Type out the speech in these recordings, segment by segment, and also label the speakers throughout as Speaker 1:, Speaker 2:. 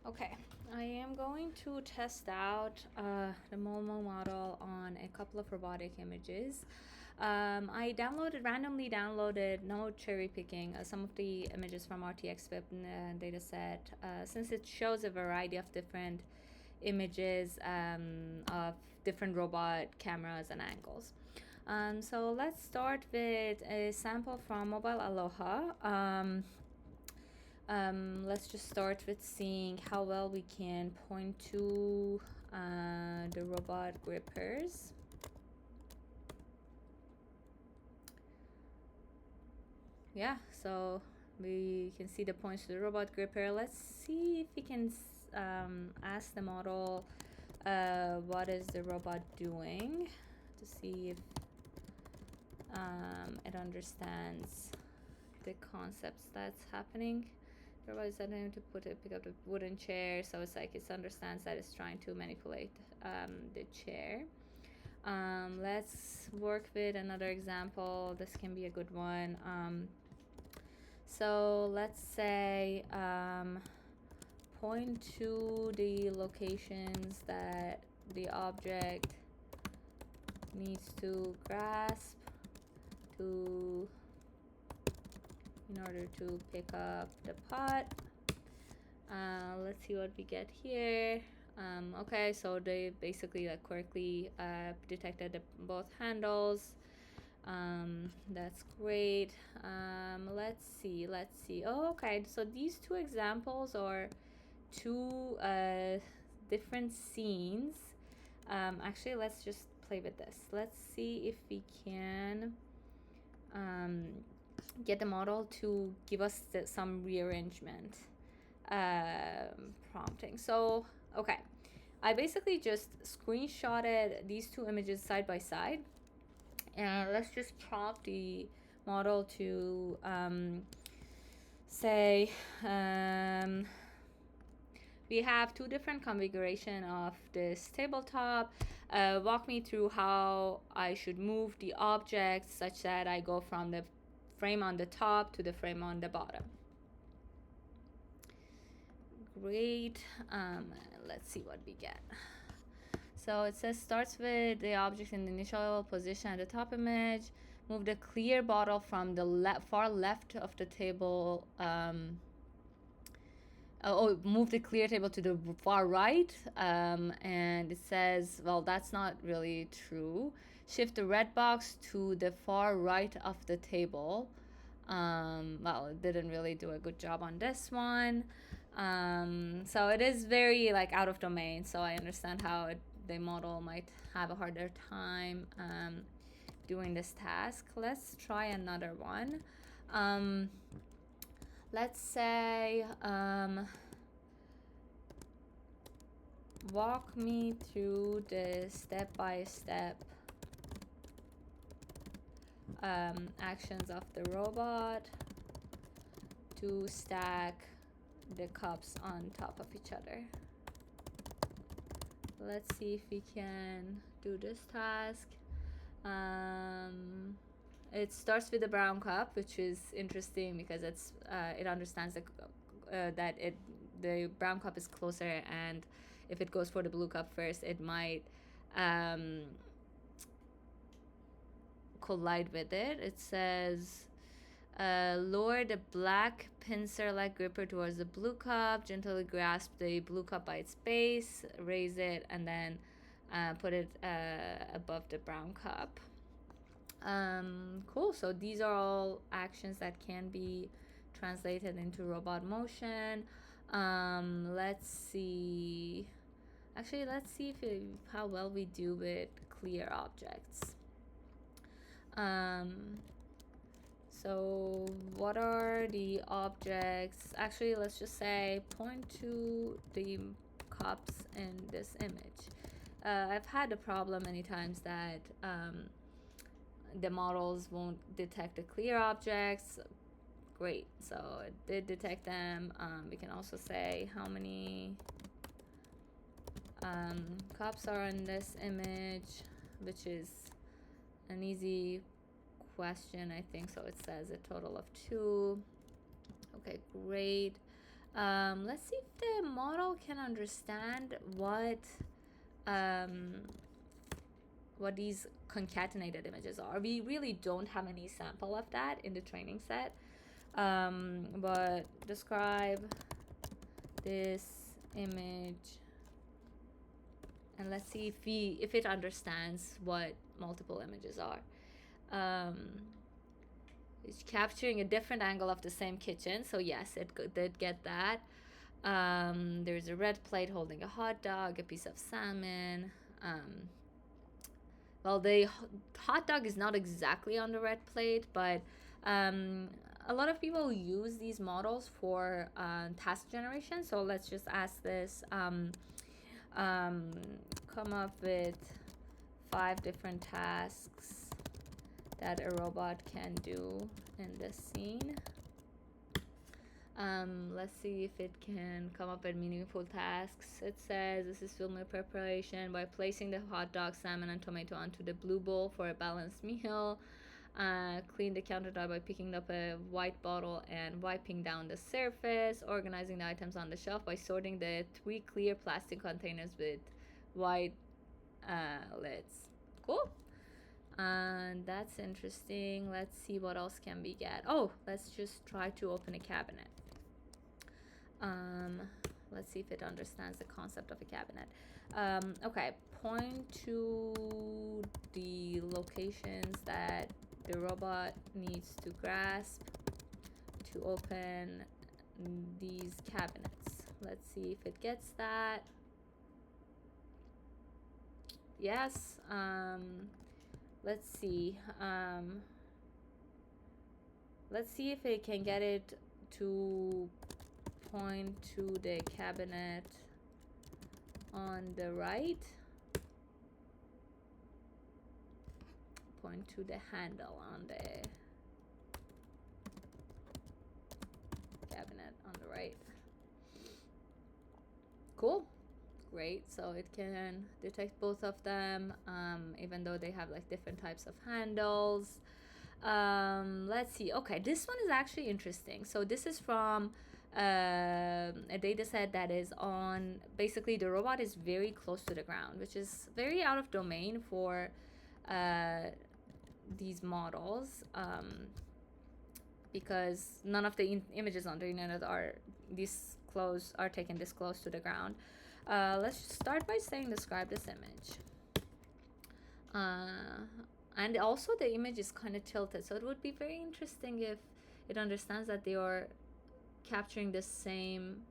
Speaker 1: Okay, I am going to test out the Molmo model on a couple of robotic images. I randomly downloaded, no cherry picking, some of the images from RTX dataset, since it shows a variety of different images of different robot cameras and angles. So let's start with a sample from Mobile Aloha. Let's just start with seeing how well we can point to the robot grippers. Yeah, so we can see the points to the robot gripper. Let's see if we can ask the model what is the robot doing to see if it understands the concepts that's happening. The robot is attempting to pick up the wooden chair, so it's like it understands that it's trying to manipulate the chair. Let's work with another example. This can be a good one. So let's say point to the locations that the object needs to grasp to in order to pick up the pot. Let's see what we get here. Okay, so they basically correctly detected both handles. That's great. Let's see. Oh, okay, so these two examples are two different scenes. Actually, let's just play with this. Let's see if we can get the model to give us some rearrangement prompting. So, okay, I basically just screenshotted these two images side by side, and let's just prompt the model to say we have two different configuration of this tabletop. Walk me through how I should move the objects such that I go from the frame on the top to the frame on the bottom. Great. Let's see what we get. So it says starts with the object in the initial position at the top image. Move the clear bottle from the far left of the table. Move the clear table to the far right. And it says, well, that's not really true. Shift the red box to the far right of the table. Well, it didn't really do a good job on this one. So it is very out of domain. So I understand how the model might have a harder time doing this task. Let's try another one. Let's say walk me through the step-by-step actions of the robot to stack the cups on top of each other. Let's see if we can do this task. It starts with the brown cup, which is interesting because it understands that the brown cup is closer, and if it goes for the blue cup first, it might collide with it. It says lower the black pincer-like gripper towards the blue cup, gently grasp the blue cup by its base, raise it, and then put it above the brown cup. Cool. So these are all actions that can be translated into robot motion. Let's see. Actually, let's see how well we do with clear objects. So what are the objects? Actually, let's just say point to the cups in this image. I've had a problem many times that the models won't detect the clear objects. Great, so it did detect them. We can also say how many cups are in this image, which is an easy question, I think. So it says a total of 2. Okay, great. Let's see if the model can understand um, what these concatenated images are. We really don't have any sample of that in the training set, but describe this image, and let's see if it understands what multiple images are. It's capturing a different angle of the same kitchen, so yes, it did get that. There's a red plate holding a hot dog, a piece of salmon. Well, the hot dog is not exactly on the red plate, but a lot of people use these models for task generation. So let's just ask this, come up with 5 different tasks that a robot can do in this scene. Let's see if it can come up with meaningful tasks. It says this is fill meal preparation by placing the hot dog, salmon, and tomato onto the blue bowl for a balanced meal. Clean the countertop by picking up a white bottle and wiping down the surface. Organizing the items on the shelf by sorting the 3 clear plastic containers with white lids. Cool. And that's interesting. Let's see what else can we get. Oh, let's just try to open a cabinet. Let's see if it understands the concept of a cabinet. Okay, point to the locations that the robot needs to grasp to open these cabinets. Let's see if it gets that. Yes. Let's see. Let's see if it can get it to point to the cabinet on the right. Point to the handle on the cabinet on the right. Cool. Great. So it can detect both of them, even though they have like different types of handles. Let's see. Okay, this one is actually interesting. So this is from a data set that is on, basically the robot is very close to the ground, which is very out of domain for these models, because none of the images on the internet are taken this close to the ground. Let's just start by saying describe this image. And also the image is kind of tilted, so it would be very interesting if it understands that they are capturing the same.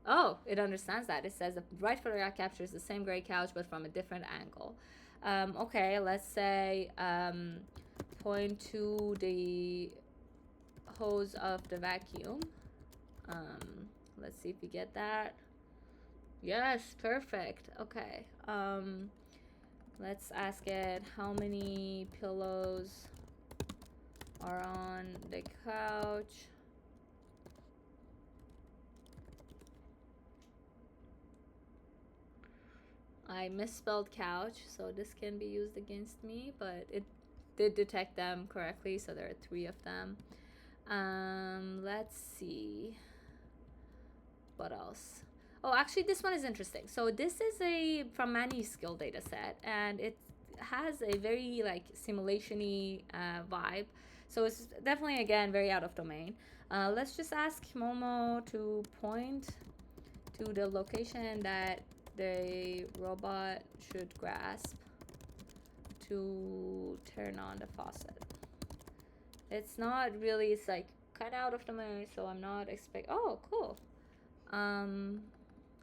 Speaker 1: Oh, it understands that. It says the right photograph captures the same gray couch but from a different angle. Okay, let's say point to the hose of the vacuum. Let's see if we get that. Yes, perfect. Okay. Let's ask it how many pillows are on the couch. I misspelled couch, so this can be used against me, but it did detect them correctly, so there are 3 of them. Let's see. What else? Oh, actually, this one is interesting. So this is from Manny's skill data set, and it has a very like simulation-y vibe. So it's definitely, again, very out of domain. Let's just ask Molmo to point to the location that the robot should grasp to turn on the faucet. It's not really, it's like kind of out of domain, so I'm not expect. Oh, cool.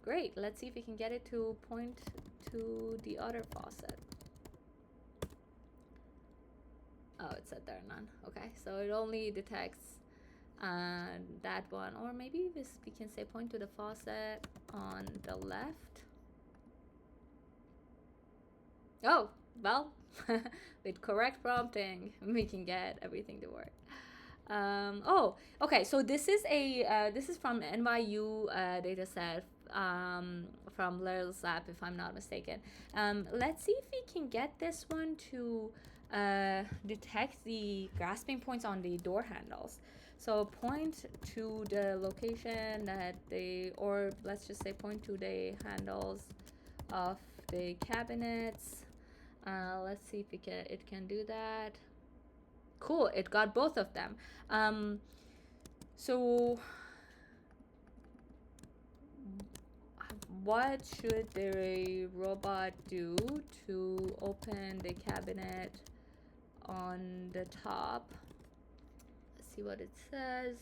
Speaker 1: Great. Let's see if we can get it to point to the other faucet. Oh, it said there none. Okay, so it only detects that one, or maybe we can say point to the faucet on the left. Oh, well, with correct prompting, we can get everything to work. Oh, okay. So this is from NYU data set from Leryl's lab, if I'm not mistaken. Let's see if we can get this one to detect the grasping points on the door handles. So point to the location that they, or let's just say point to the handles of the cabinets. Let's see if it can do that. Cool, it got both of them. So what should the robot do to open the cabinet on the top? Let's see what it says.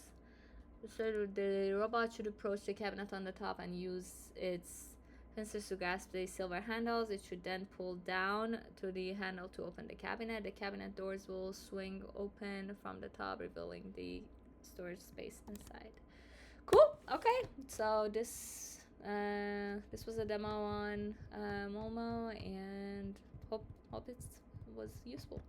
Speaker 1: So the robot should approach the cabinet on the top and use its sensors to grasp the silver handles. It should then pull down to the handle to open the cabinet. The cabinet doors will swing open from the top, revealing the storage space inside. Cool. Okay, so this was a demo on Molmo, and hope it was useful.